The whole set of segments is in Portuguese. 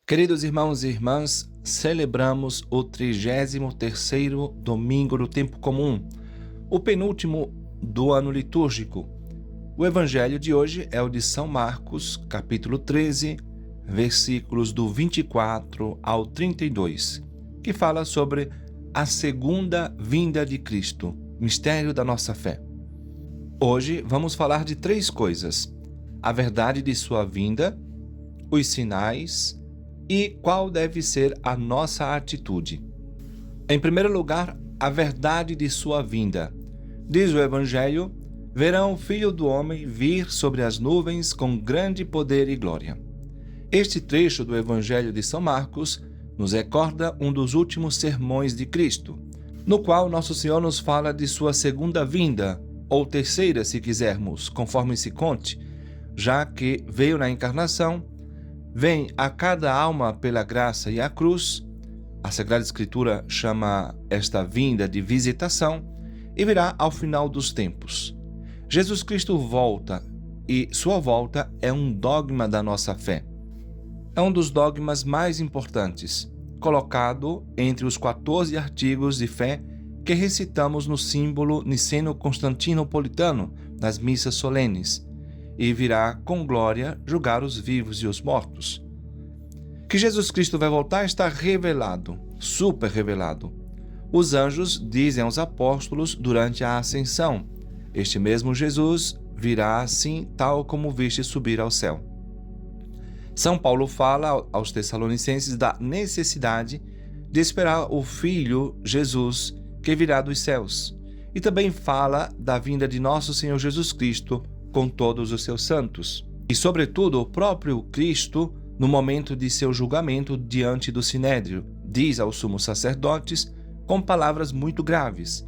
Queridos irmãos e irmãs, celebramos o 33º domingo do tempo comum, o penúltimo do ano litúrgico. O evangelho de hoje é o de São Marcos, capítulo 13, versículos do 24 ao 32, que fala sobre a segunda vinda de Cristo, mistério da nossa fé. Hoje vamos falar de três coisas: a verdade de sua vinda, os sinais e qual deve ser a nossa atitude. Em primeiro lugar, a verdade de sua vinda. Diz o Evangelho: verão o Filho do Homem vir sobre as nuvens com grande poder e glória. Este trecho do Evangelho de São Marcos nos recorda um dos últimos sermões de Cristo, no qual Nosso Senhor nos fala de sua segunda vinda, ou terceira, se quisermos, conforme se conte, já que veio na encarnação, vem a cada alma pela graça e a cruz. A Sagrada Escritura chama esta vinda de visitação e virá ao final dos tempos. Jesus Cristo volta e sua volta é um dogma da nossa fé. É um dos dogmas mais importantes, colocado entre os 14 artigos de fé que recitamos no símbolo niceno-constantinopolitano nas missas solenes, e virá com glória julgar os vivos e os mortos. Que Jesus Cristo vai voltar está revelado, super revelado. Os anjos dizem aos apóstolos durante a ascensão: este mesmo Jesus virá assim, tal como viste subir ao céu. São Paulo fala aos Tessalonicenses da necessidade de esperar o Filho Jesus que virá dos céus, e também fala da vinda de nosso Senhor Jesus Cristo com todos os seus santos, e sobretudo o próprio Cristo no momento de seu julgamento diante do Sinédrio, diz aos sumos sacerdotes com palavras muito graves: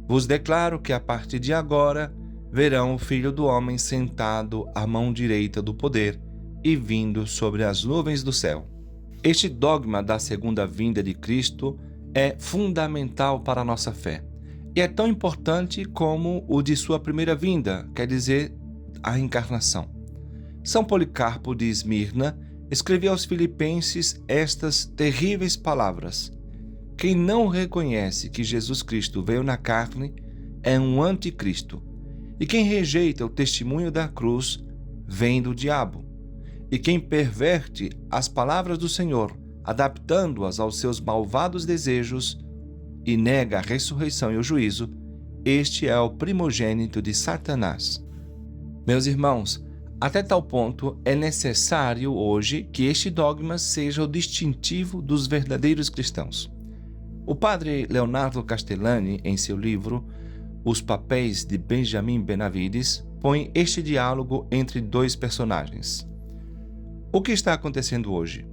vos declaro que a partir de agora verão o Filho do Homem sentado à mão direita do poder e vindo sobre as nuvens do céu. Este dogma da segunda vinda de Cristo é fundamental para a nossa fé. E é tão importante como o de sua primeira vinda, quer dizer, a encarnação. São Policarpo de Esmirna escreveu aos Filipenses estas terríveis palavras: quem não reconhece que Jesus Cristo veio na carne é um anticristo, e quem rejeita o testemunho da cruz vem do diabo. E quem perverte as palavras do Senhor, adaptando-as aos seus malvados desejos, e nega a ressurreição e o juízo, este é o primogênito de Satanás. Meus irmãos, até tal ponto é necessário hoje que este dogma seja o distintivo dos verdadeiros cristãos. O padre Leonardo Castellani, em seu livro Os Papéis de Benjamin Benavides, põe este diálogo entre dois personagens. O que está acontecendo hoje?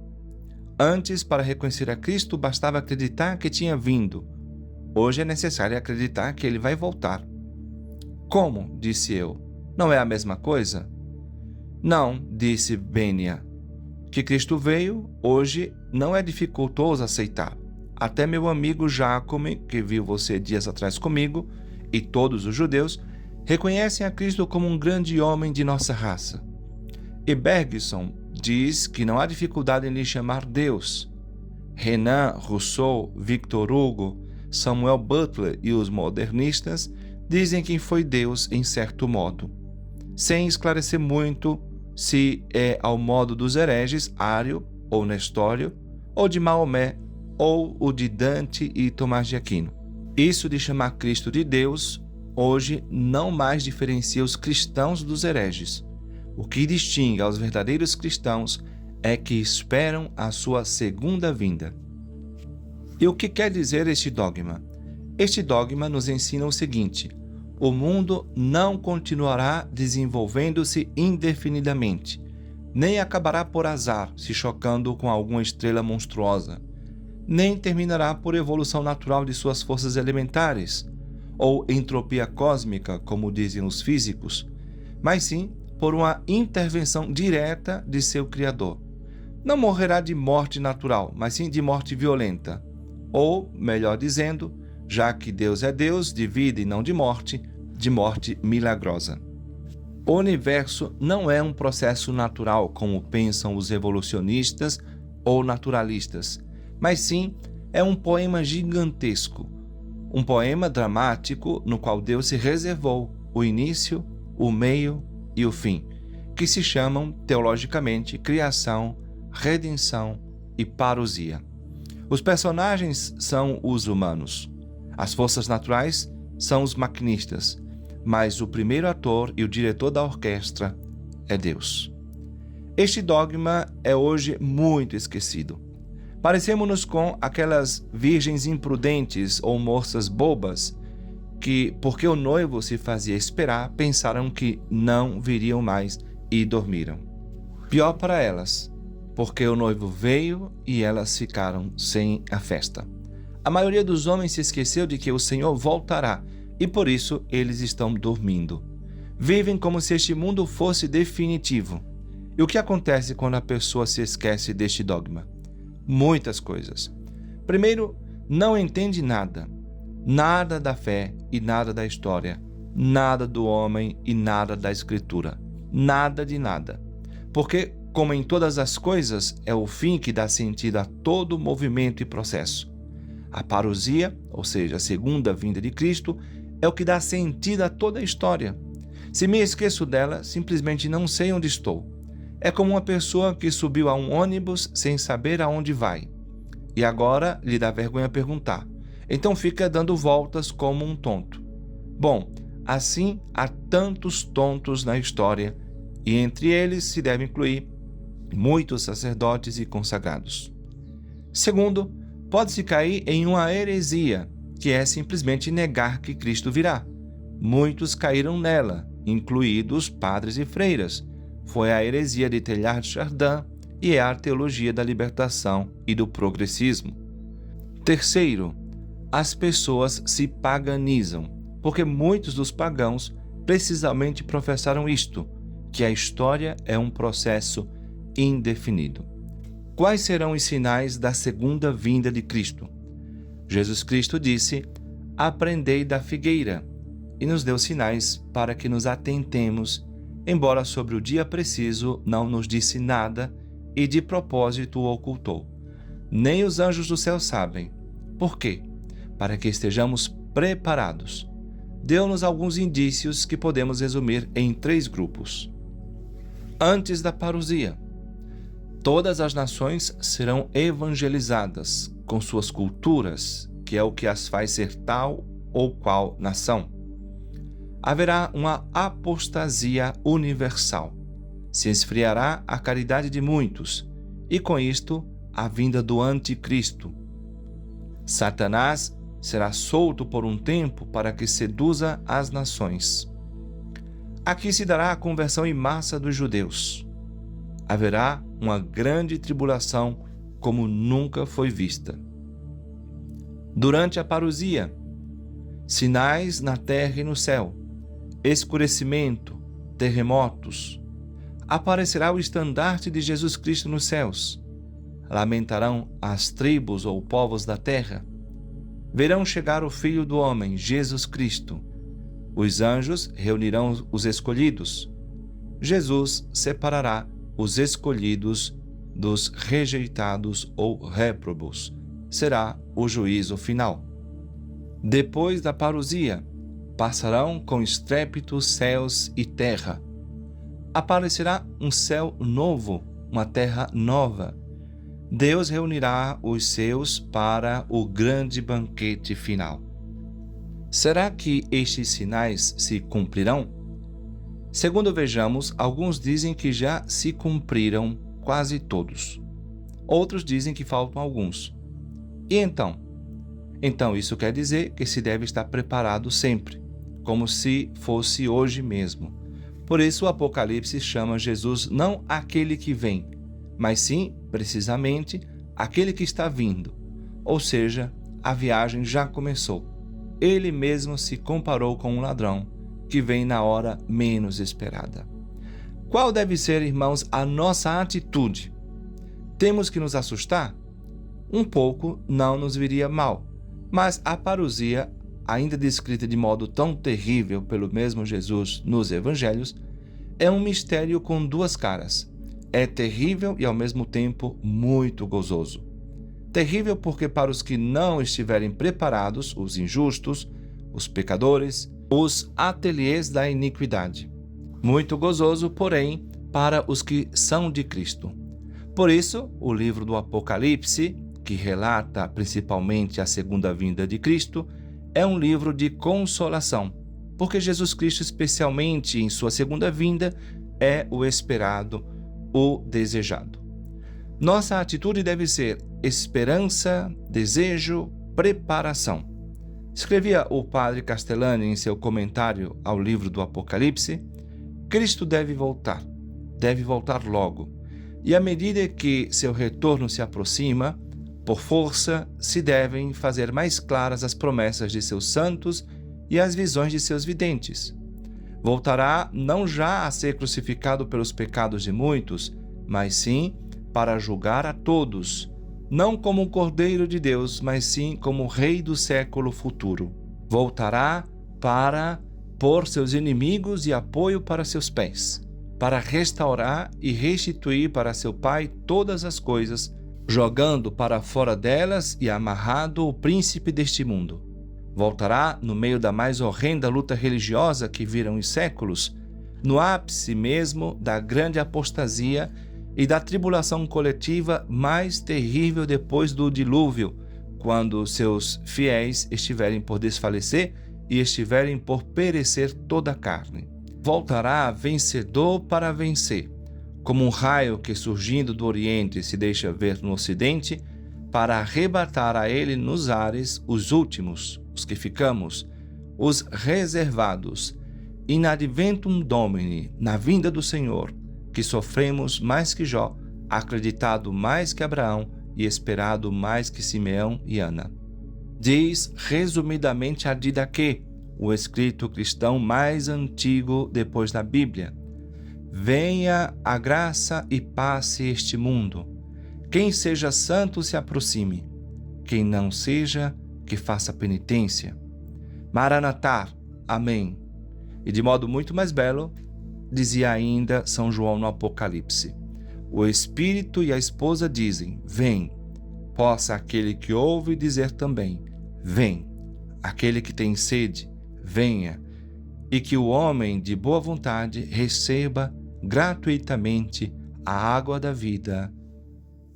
Antes, para reconhecer a Cristo, bastava acreditar que tinha vindo. Hoje é necessário acreditar que ele vai voltar. Como? Disse eu. Não é a mesma coisa? Não, disse Benia. Que Cristo veio, hoje não é dificultoso aceitar. Até meu amigo Jacome, que viu você dias atrás comigo, e todos os judeus, reconhecem a Cristo como um grande homem de nossa raça. E Bergson diz que não há dificuldade em lhe chamar Deus. Renan, Rousseau, Victor Hugo, Samuel Butler e os modernistas dizem que foi Deus em certo modo, sem esclarecer muito se é ao modo dos hereges Ário ou Nestório, ou de Maomé, ou o de Dante e Tomás de Aquino. Isso de chamar Cristo de Deus, hoje não mais diferencia os cristãos dos hereges. O que distingue aos verdadeiros cristãos é que esperam a sua segunda vinda. E o que quer dizer este dogma? Este dogma nos ensina o seguinte: o mundo não continuará desenvolvendo-se indefinidamente, nem acabará por azar, se chocando com alguma estrela monstruosa, nem terminará por evolução natural de suas forças elementares, ou entropia cósmica, como dizem os físicos, mas sim por uma intervenção direta de seu Criador. Não morrerá de morte natural, mas sim de morte violenta. Ou, melhor dizendo, já que Deus é Deus de vida e não de morte milagrosa. O universo não é um processo natural, como pensam os evolucionistas ou naturalistas, mas sim é um poema gigantesco, um poema dramático no qual Deus se reservou o início, o meio e o fim, que se chamam teologicamente criação, redenção e parousia. Os personagens são os humanos, as forças naturais são os maquinistas, mas o primeiro ator e o diretor da orquestra é Deus. Este dogma é hoje muito esquecido. Parecemos-nos com aquelas virgens imprudentes ou moças bobas que, porque o noivo se fazia esperar, pensaram que não viriam mais e dormiram. Pior para elas, porque o noivo veio e elas ficaram sem a festa. A maioria dos homens se esqueceu de que o Senhor voltará e por isso eles estão dormindo. Vivem como se este mundo fosse definitivo. E o que acontece quando a pessoa se esquece deste dogma? Muitas coisas. Primeiro, não entende nada. Nada da fé e nada da história. Nada do homem e nada da escritura. Nada de nada. Porque, como em todas as coisas, é o fim que dá sentido a todo o movimento e processo. A parousia, ou seja, a segunda vinda de Cristo, é o que dá sentido a toda a história. Se me esqueço dela, simplesmente não sei onde estou. É como uma pessoa que subiu a um ônibus sem saber aonde vai. E agora lhe dá vergonha perguntar. Então fica dando voltas como um tonto. Bom, assim há tantos tontos na história, e entre eles se deve incluir muitos sacerdotes e consagrados. Segundo, pode-se cair em uma heresia, que é simplesmente negar que Cristo virá. Muitos caíram nela, incluídos padres e freiras. Foi a heresia de Teilhard de Chardin e é a teologia da libertação e do progressismo. Terceiro, as pessoas se paganizam, porque muitos dos pagãos precisamente professaram isto, que a história é um processo indefinido. Quais serão os sinais da segunda vinda de Cristo? Jesus Cristo disse: "Aprendei da figueira", e nos deu sinais para que nos atentemos, embora sobre o dia preciso não nos disse nada e de propósito o ocultou. Nem os anjos do céu sabem. Por quê? Para que estejamos preparados. Deu-nos alguns indícios que podemos resumir em 3 grupos. Antes da parousia, todas as nações serão evangelizadas com suas culturas, que é o que as faz ser tal ou qual nação. Haverá uma apostasia universal. Se esfriará a caridade de muitos, e com isto a vinda do anticristo. Satanás será solto por um tempo para que seduza as nações. Aqui se dará a conversão em massa dos judeus. Haverá uma grande tribulação como nunca foi vista. Durante a parousia, sinais na terra e no céu, escurecimento, terremotos. Aparecerá o estandarte de Jesus Cristo nos céus. Lamentarão as tribos ou povos da terra. Verão chegar o Filho do Homem, Jesus Cristo. Os anjos reunirão os escolhidos. Jesus separará os escolhidos dos rejeitados ou réprobos. Será o juízo final. Depois da parousia, passarão com estrépito céus e terra. Aparecerá um céu novo, uma terra nova. Deus reunirá os seus para o grande banquete final. Será que estes sinais se cumprirão? Segundo vejamos, alguns dizem que já se cumpriram quase todos. Outros dizem que faltam alguns. E então? Então isso quer dizer que se deve estar preparado sempre, como se fosse hoje mesmo. Por isso o Apocalipse chama Jesus não aquele que vem, mas sim, precisamente, aquele que está vindo. Ou seja, a viagem já começou. Ele mesmo se comparou com um ladrão que vem na hora menos esperada. Qual deve ser, irmãos, a nossa atitude? Temos que nos assustar? Um pouco não nos viria mal, mas a parousia, ainda descrita de modo tão terrível pelo mesmo Jesus nos evangelhos, é um mistério com 2 caras. é terrível e ao mesmo tempo muito gozoso. Terrível porque para os que não estiverem preparados, os injustos, os pecadores, os ateliês da iniquidade. Muito gozoso, porém, para os que são de Cristo. Por isso, o livro do Apocalipse, que relata principalmente a segunda vinda de Cristo, é um livro de consolação, porque Jesus Cristo, especialmente em sua segunda vinda, é o esperado, o desejado. Nossa atitude deve ser esperança, desejo, preparação. Escrevia o padre Castellani em seu comentário ao livro do Apocalipse: Cristo deve voltar logo, e à medida que seu retorno se aproxima, por força se devem fazer mais claras as promessas de seus santos e as visões de seus videntes. Voltará não já a ser crucificado pelos pecados de muitos, mas sim para julgar a todos, não como um Cordeiro de Deus, mas sim como Rei do século futuro. Voltará para pôr seus inimigos e apoio para seus pés, para restaurar e restituir para seu Pai todas as coisas, jogando para fora delas e amarrado o príncipe deste mundo. Voltará no meio da mais horrenda luta religiosa que viram os séculos, no ápice mesmo da grande apostasia e da tribulação coletiva mais terrível depois do dilúvio, quando seus fiéis estiverem por desfalecer e estiverem por perecer toda a carne. Voltará vencedor para vencer, como um raio que surgindo do Oriente se deixa ver no Ocidente, para arrebatar a ele nos ares os últimos, os que ficamos, os reservados, in adventum Domini, na vinda do Senhor, que sofremos mais que Jó, acreditado mais que Abraão e esperado mais que Simeão e Ana. Diz resumidamente a Didaquê, o escrito cristão mais antigo depois da Bíblia: venha a graça e passe este mundo. Quem seja santo se aproxime, quem não seja, que faça penitência. Maranatá, amém. E de modo muito mais belo, dizia ainda São João no Apocalipse: o Espírito e a esposa dizem, vem. Possa aquele que ouve dizer também, vem. Aquele que tem sede, venha. E que o homem de boa vontade receba gratuitamente a água da vida.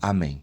Amém.